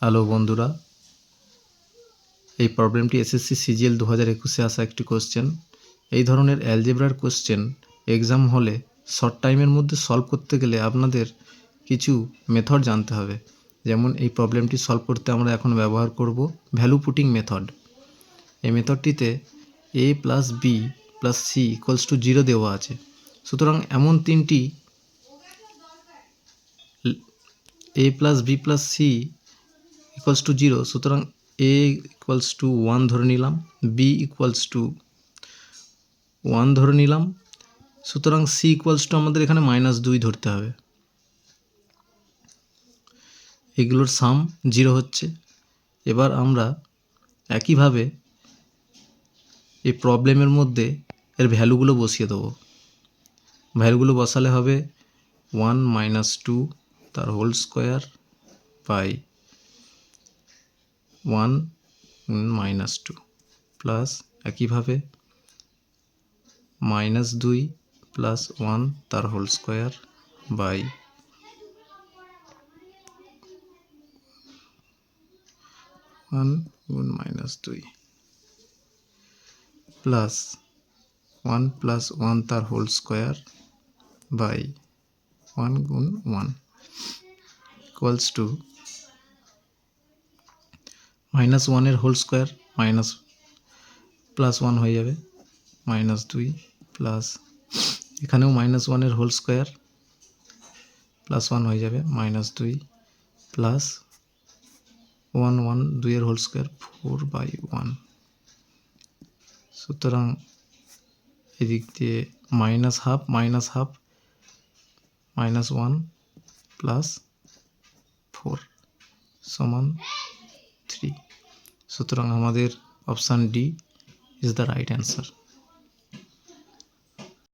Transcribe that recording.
Hello বন্ধুরা, এই প্রবলেমটি SSC CGL 2021-এ আসা একটি কোশ্চেন। এই ধরনের অ্যালজেব্রার কোশ্চেন এক্সাম হলে শর্ট টাইমের মধ্যে সলভ করতে গেলে আপনাদের কিছু মেথড জানতে হবে। যেমন এই প্রবলেমটি সলভ করতে আমরা এখন ব্যবহার করব ভ্যালু পুটিং মেথড। এই মেথডটিতে a plus B plus C equals to 0 দেওয়া আছে। সুতরাং এমন তিনটি a plus B plus C equals to 0, সুতরাং a ইকুয়ালস টু 1 ধরে নিলাম, b ইকুয়ালস টু 1 ধরে নিলাম, সুতরাং c ইকুয়ালস টু আমাদের এখানে -2 ধরতে হবে। এগুলোর সাম 0 হচ্ছে। এবার আমরা একইভাবে এই প্রবলেমের মধ্যে এর ভ্যালুগুলো বসিয়ে দেবো। ভ্যালুগুলো বসালে হবে 1 - 2 তার হোল স্কোয়ার বাই 1 - 2 প্লাস একইভাবে -2 প্লাস 1 তার হোল স্কোয়ার বাই 1 গুণ -2 প্লাস 1 প্লাস 1 তার হোল স্কোয়ার বাই 1 গুণ 1 ইকুয়ালস টু -1 এর হোল স্কোয়ার মাইনাস প্লাস 1 হয়ে যাবে, -2 প্লাস এখানেও -1 এর হোল স্কোয়ার প্লাস 1 হয়ে যাবে, -2 প্লাস 1 2 এর হোল স্কোয়ার 4/1। সুতরাং এদিক দিয়ে -1/2 -1 প্লাস 4 সমান 3। সুতরাং আমাদের option D is the right answer.